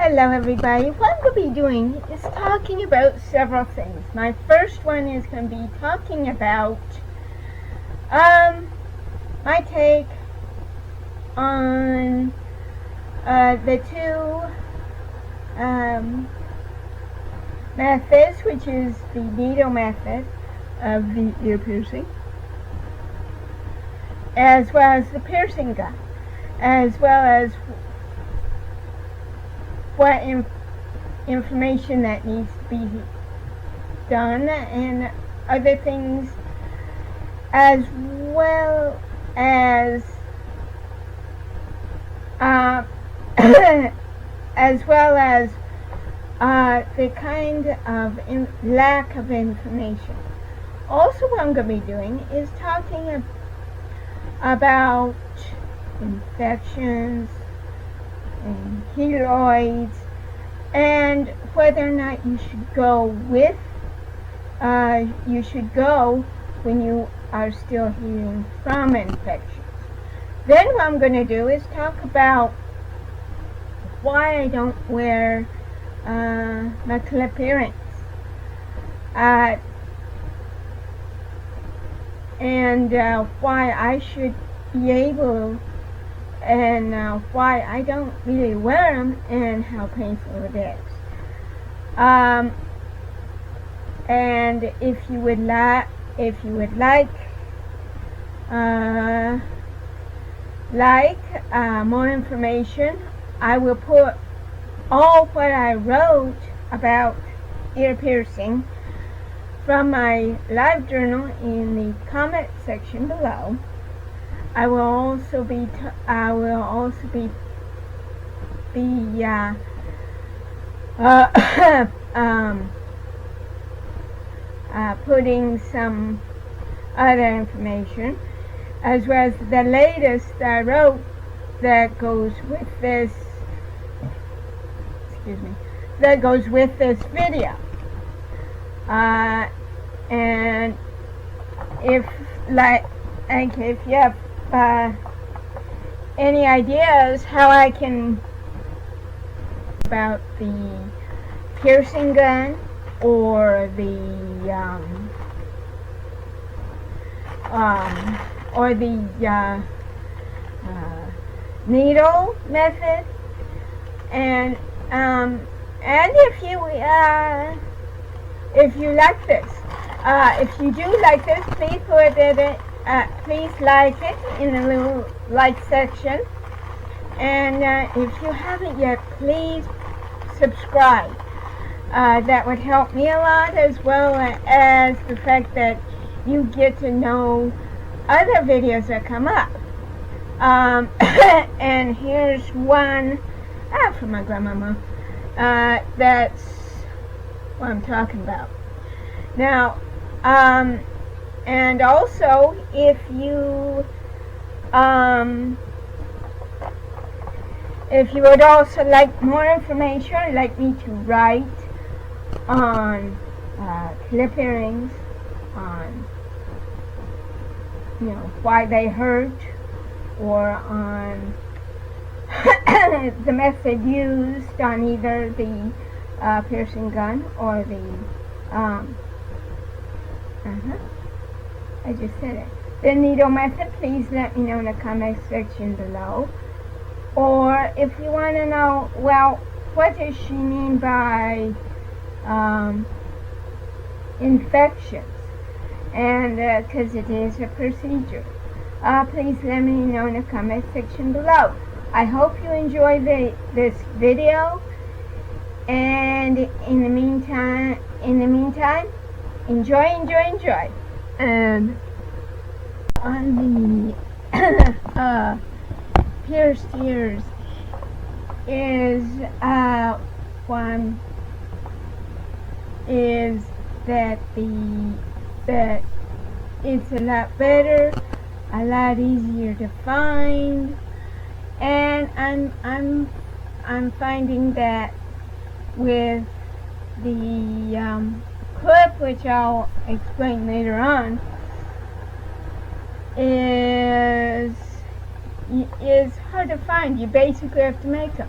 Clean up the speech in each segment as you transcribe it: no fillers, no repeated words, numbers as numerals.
Hello everybody. What I'm going to be doing is talking about several things. My first one is going to be talking about my take on the two methods, which is the needle method of the ear piercing, as well as the piercing gun, as well as what information that needs to be done and other things, as well as the kind of lack of information. Also, what I'm going to be doing is talking about infections and keloids, and whether or not you should go when you are still healing from infections. Then what I'm going to do is talk about why I don't wear my clip earrings, and why I should be able, and why I don't really wear them, and how painful it is. And if you would like more information, I will put all what I wrote about ear piercing from my live journal in the comment section below. I will also be putting some other information, as well as the latest I wrote that goes with this. That goes with this video. And if you have any ideas how I can about the piercing gun or the needle method, and if you like this, if you do like this, please please like it in the little like section, and if you haven't yet, please subscribe. That would help me a lot, as well as the fact that you get to know other videos that come up. And here's one from my grandmama. That's what I'm talking about. Now, and also, if you would also like more information, like me to write on clip earrings, on why they hurt, or on the method used on either the piercing gun or the I just said it. The needle method, please let me know in the comment section below. Or if you want to know, well, what does she mean by infections? And because it is a procedure, please let me know in the comment section below. I hope you enjoy this video, and in the meantime, enjoy. And on the pierced ears is one is that it's a lot better, a lot easier to find, and I'm finding that with the clip, which I'll explain later on, is hard to find. You basically have to make them.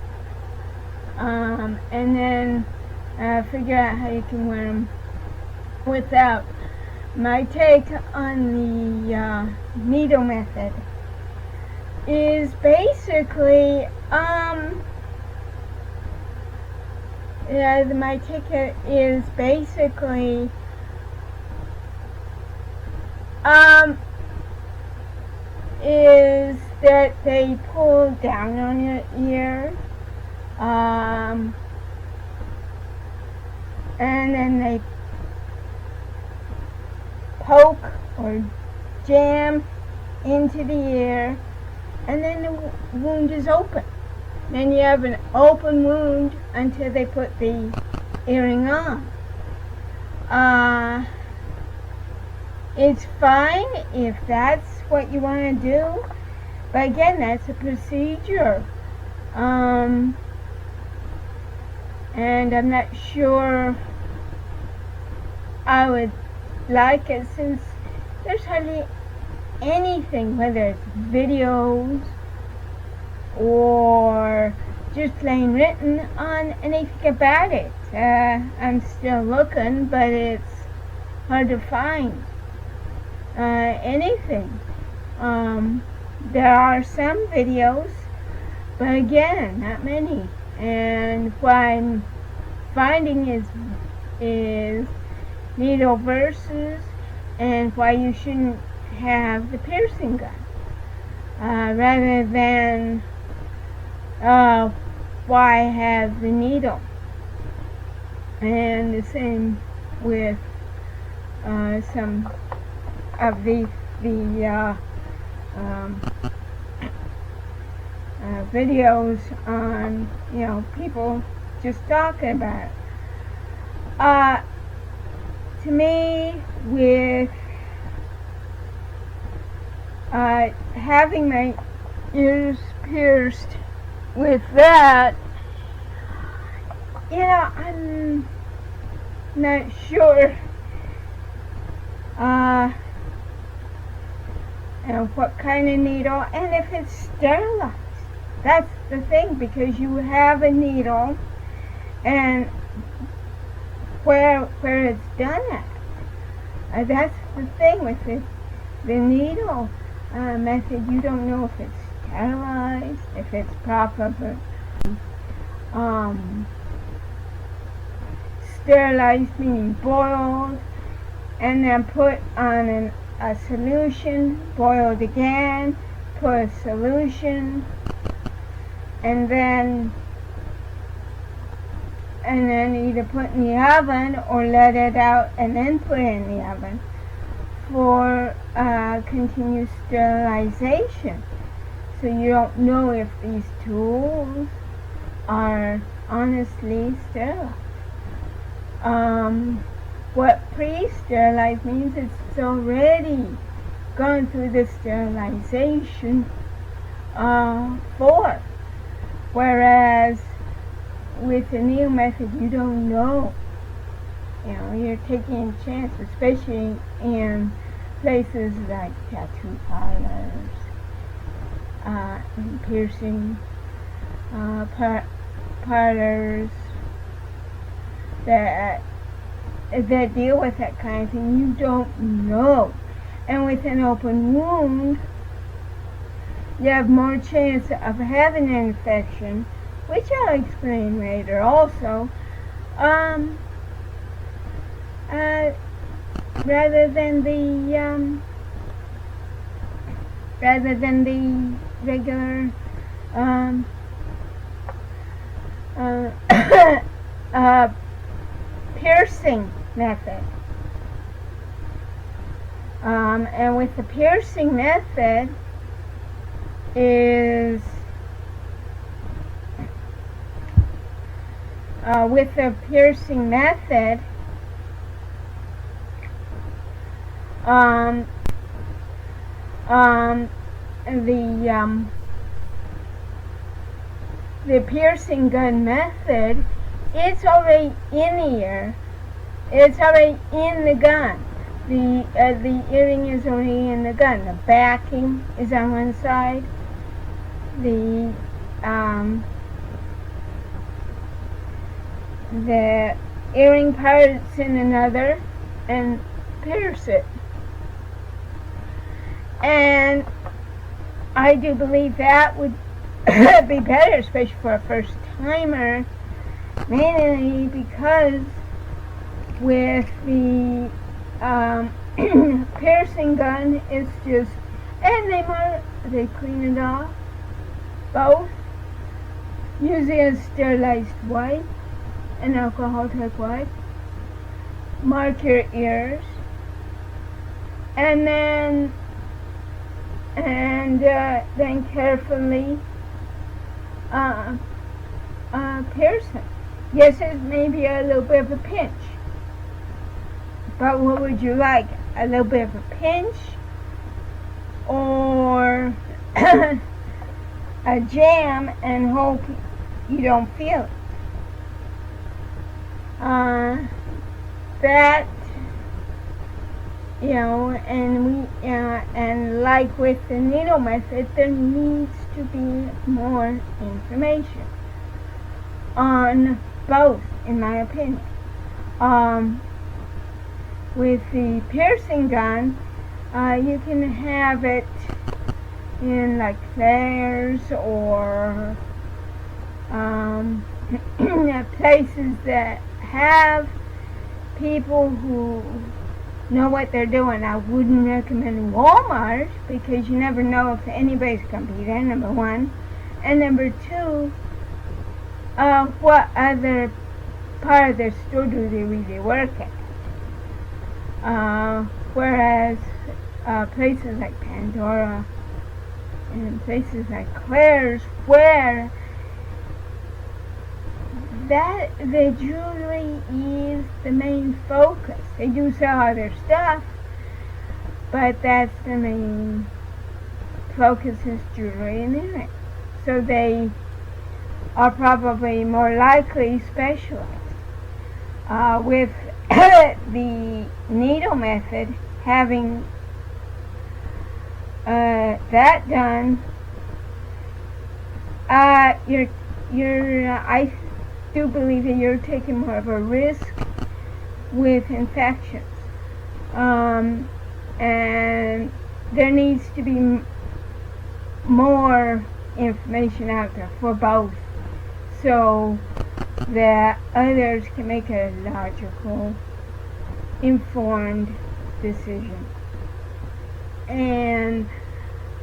and then figure out how you can wear them without. My take on the needle method is basically, my take is basically, is that they pull down on your ear, and then they poke or jam into the ear, and then the wound is open. Then you have an open wound until they put the earring on. It's fine if that's what you want to do, but again, that's a procedure. And I'm not sure I would like it, since there's hardly anything, whether it's videos or just plain written, on anything about it. I'm still looking, but it's hard to find anything. There are some videos, but again, not many. And what I'm finding is needle versus, and why you shouldn't have the piercing gun, rather than why have the needle. And the same with some of the videos on, people just talking about it. To me, with having my ears pierced with that, I'm not sure what kind of needle, and if it's sterilized. That's the thing, because you have a needle, and where it's done at. That's the thing with the needle method. You don't know if it's sterilized, if it's proper, sterilized meaning boiled, and then put on a solution, boiled again, put a solution, and then either put in the oven or let it out and then put it in the oven for continuous sterilization. So you don't know if these tools are honestly sterilized. What pre-sterilized means is it's already gone through the sterilization for. Whereas with the needle method, you don't know. You're taking a chance, especially in places like tattoo parlors, and piercing parlors that deal with that kind of thing. You don't know. And with an open wound, you have more chance of having an infection, which I'll explain later also, rather than the regular piercing method. And with the piercing method is the piercing gun method, it's already in the ear. It's already in the gun. The earring is already in the gun. The backing is on one side. The the earring parts in another and pierce it. And I do believe that would be better, especially for a first timer, mainly because with the piercing gun, it's just, and they clean it off, both, using a sterilized wipe, an alcohol type wipe, mark your ears, and then carefully pierce it. Yes, it may be a little bit of a pinch, but what would you like? A little bit of a pinch, or a jam and hope you don't feel it? That, and like with the needle method, there needs to be more information on both, in my opinion. With the piercing gun, you can have it in like fairs or places that have people who know what they're doing. I wouldn't recommend Walmart because you never know if anybody's going to be there, number one. And number two, what other part of their store do they really work at? Whereas places like Pandora and places like Claire's, where that the jewelry is the main focus. They do sell other stuff, but that's the main focus is jewelry and earrings. So they are probably more likely specialized. With the needle method, having that done, I do believe that you're taking more of a risk with infections, and there needs to be more information out there for both, so that others can make a logical, informed decision. And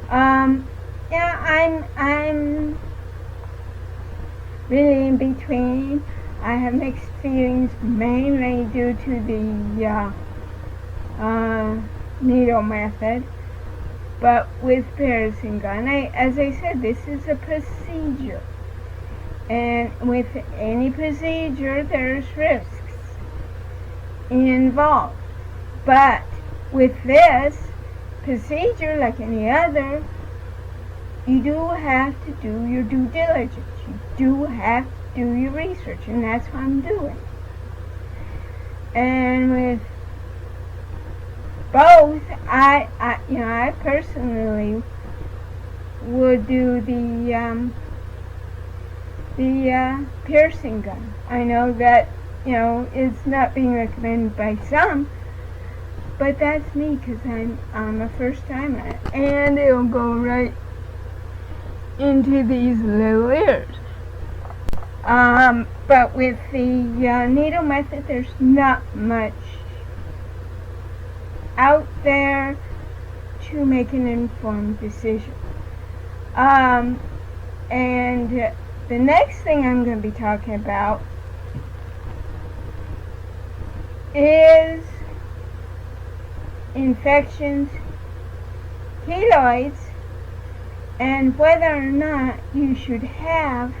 I'm really in between. I have mixed feelings, mainly due to the needle method. But with piercing gun, as I said, this is a procedure. And with any procedure, there's risks involved. But with this procedure, like any other, you do have to do your due diligence. You do have to do your research, and that's what I'm doing. And with both, I personally would do the piercing gun. I know that it's not being recommended by some, but that's me because I'm a first timer, and it'll go right into these little ears. But with the needle method, there's not much out there to make an informed decision. And the next thing I'm going to be talking about is infections, keloids, and whether or not you should have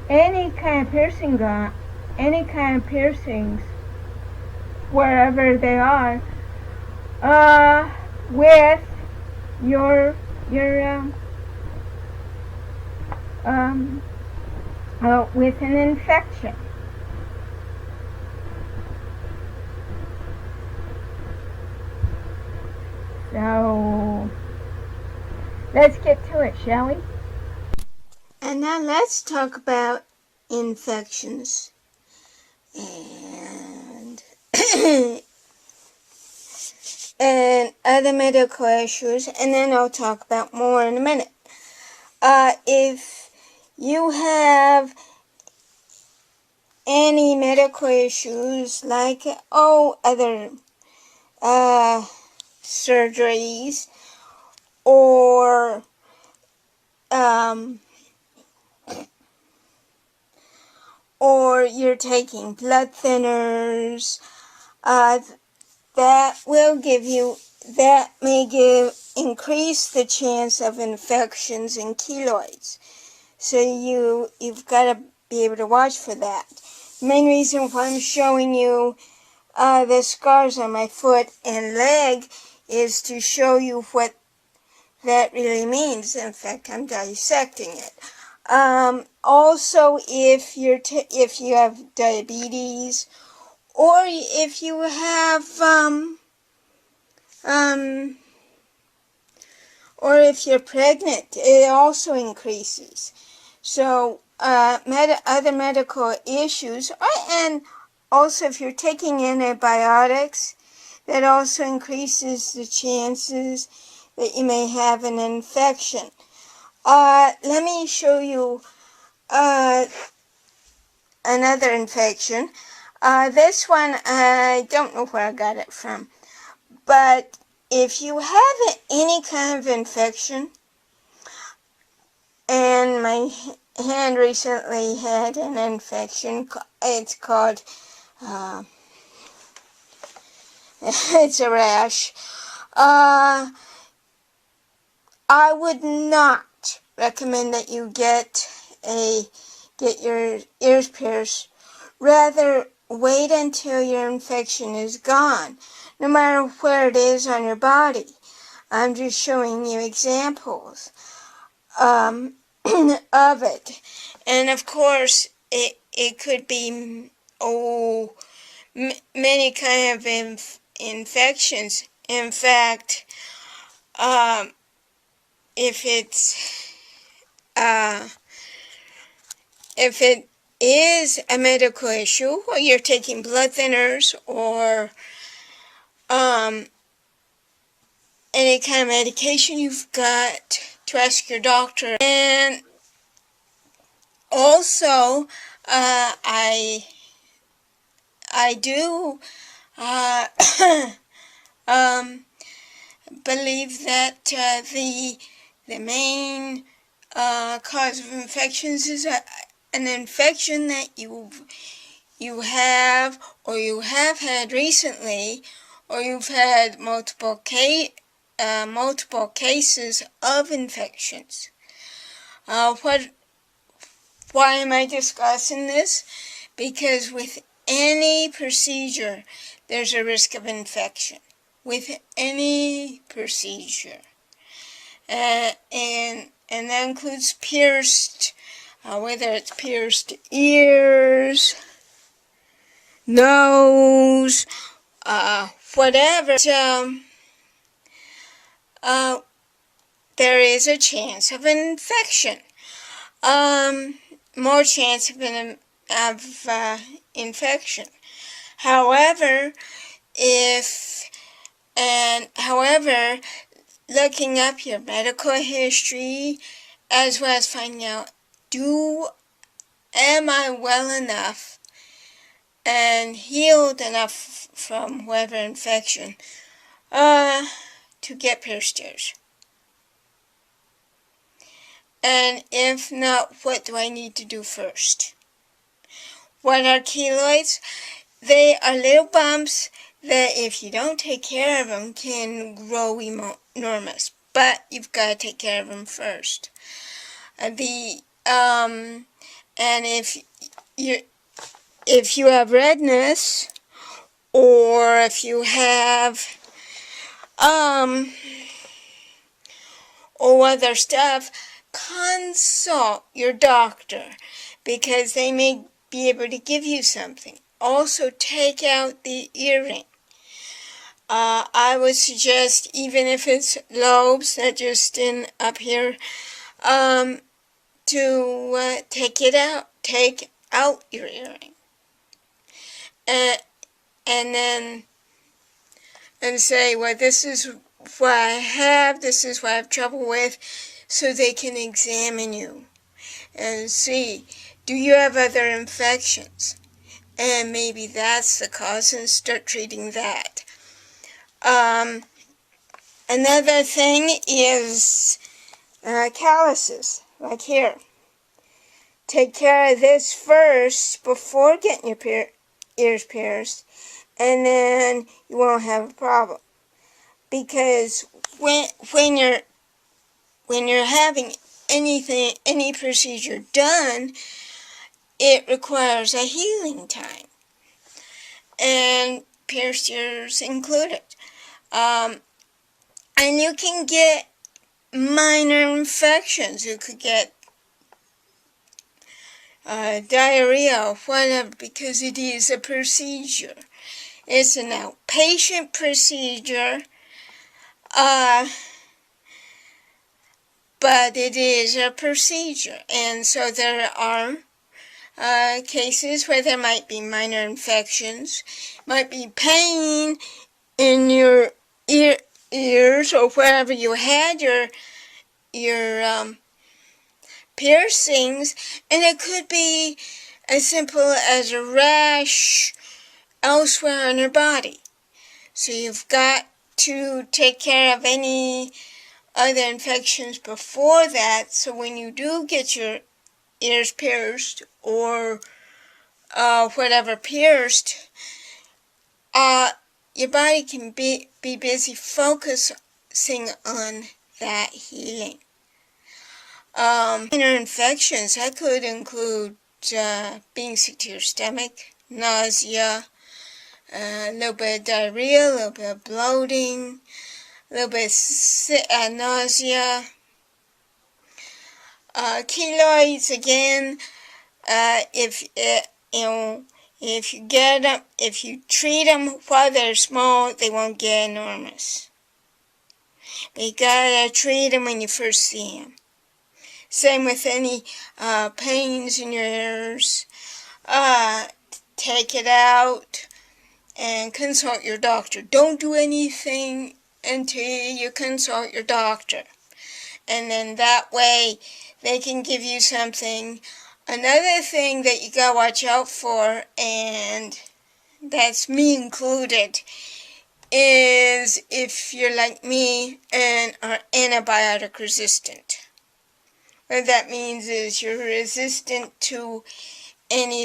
any kind of piercing gun, any kind of piercings, wherever they are, with your with an infection. So let's get to it, shall we? And now let's talk about infections and and other medical issues, and then I'll talk about more in a minute. If you have any medical issues like other surgeries or you're taking blood thinners, that may increase the chance of infections and keloids. So you've got to be able to watch for that. The main reason why I'm showing you the scars on my foot and leg is to show you what that really means. In fact, I'm dissecting it. Also, if you have diabetes, or if you have or if you're pregnant, it also increases. So other medical issues, and also if you're taking antibiotics, that also increases the chances that you may have an infection. Let me show you another infection. This one, I don't know where I got it from, but if you have any kind of infection, and my hand recently had an infection, it's called, it's a rash, I would not recommend that you get your ears pierced. Rather, wait until your infection is gone, no matter where it is on your body. I'm just showing you examples of it. And of course, it could be many kind of infections. In fact, if it is a medical issue, or you're taking blood thinners, or any kind of medication, you've got to ask your doctor. And also, I do believe that the main cause of infections is an infection that you have, or you have had recently, or you've had multiple cases of infections. Why am I discussing this? Because with any procedure, there's a risk of infection. With any procedure. And that includes pierced, whether it's pierced ears, nose, whatever. There is a chance of an infection. More chance of infection. However, looking up your medical history, as well as finding out, am I well enough and healed enough from whatever infection to get pierced ears? And if not, what do I need to do first? What are keloids? They are little bumps that, if you don't take care of them, can grow enormous. But you've got to take care of them first. And if you have redness, or if you have or other stuff, consult your doctor, because they may be able to give you something. Also, take out the earring. I would suggest, even if it's lobes that just up here, to take it out. Take out your earring. And then and say, well, this is what I have, this is what I have trouble with, so they can examine you and see, do you have other infections? And maybe that's the cause, and start treating that. Another thing is calluses, like here. Take care of this first before getting your ears pierced, and then you won't have a problem. Because when you're having any procedure done, it requires a healing time, and pierced ears included. And you can get minor infections. You could get diarrhea or whatever, because it is a procedure. It's an outpatient procedure, but it is a procedure. And so there are cases where there might be minor infections, might be pain in your ears or wherever you had your piercings, and it could be as simple as a rash elsewhere on your body. So you've got to take care of any other infections before that, so when you do get your ears pierced or whatever pierced, your body can be busy focusing on that healing. Minor infections, that could include being sick to your stomach, nausea, a little bit of diarrhea, a little bit of bloating, a little bit of nausea. Keloids, again, if you get them, if you treat them while they're small, they won't get enormous. But you gotta treat them when you first see them. Same with any pains in your ears. Take it out and consult your doctor. Don't do anything until you consult your doctor. And then that way they can give you something. Another thing that you gotta watch out for, and that's me included, is if you're like me and are antibiotic resistant. What that means is you're resistant to any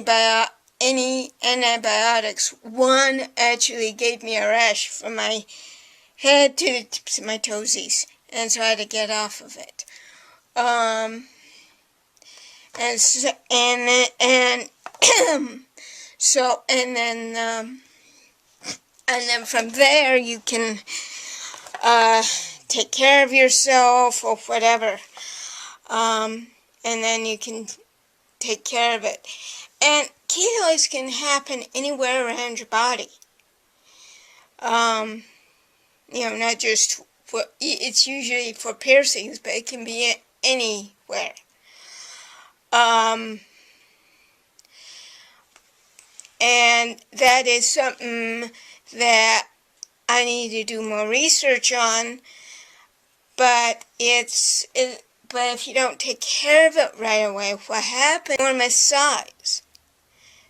antibiotics. One actually gave me a rash from my head to the tips of my toesies, and so I had to get off of it. And then from there you can take care of yourself or whatever. And then you can take care of it. And keloids can happen anywhere around your body. Not just it's usually for piercings, but it can be anywhere. And that is something that I need to do more research on, but but if you don't take care of it right away, what happens? Enormous size.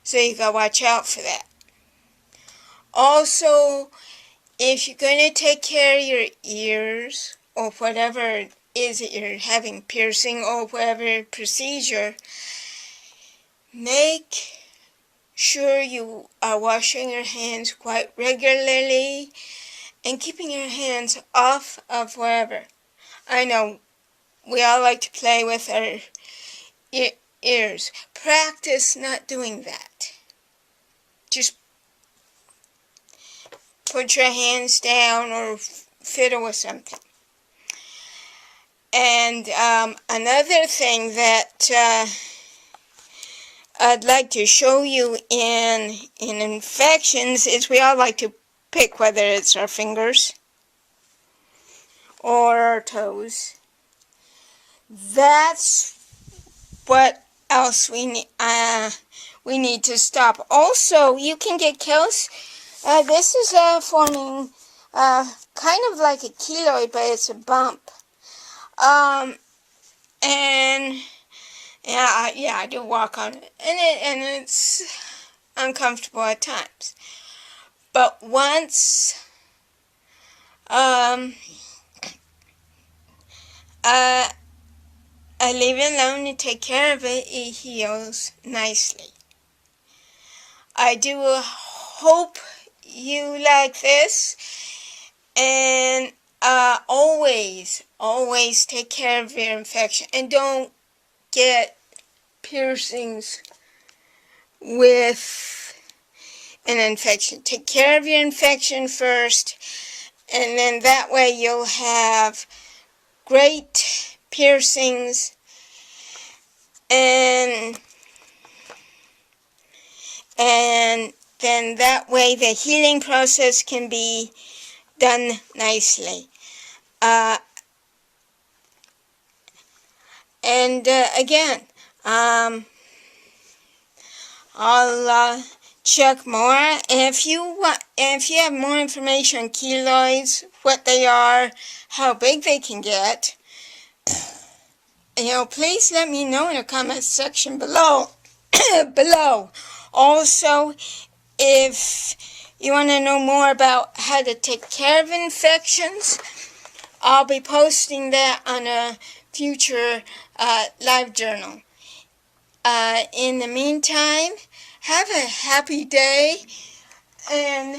So you gotta watch out for that. Also, if you're going to take care of your ears, or whatever it is that you're having piercing, or whatever procedure, make sure you are washing your hands quite regularly and keeping your hands off of wherever. I know we all like to play with our ears. Practice not doing that. Just put your hands down or fiddle with something. And another thing that I'd like to show you in infections is we all like to pick, whether it's our fingers or our toes. That's what else we need to stop. Also, you can get kills. This is forming kind of like a keloid, but it's a bump. And yeah, I do walk on it, and it's uncomfortable at times. But once I leave it alone and take care of it, it heals nicely. I do hope you like this, and always take care of your infection, and don't get piercings with an infection. Take care of your infection first, and then that way you'll have great piercings, and then that way the healing process can be done nicely. Again, I'll check more. If you have more information on keloids, what they are, how big they can get, please let me know in the comment section below. Also, if you want to know more about how to take care of infections, I'll be posting that on a future live journal. In the meantime, have a happy day, and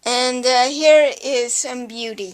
here is some beauty.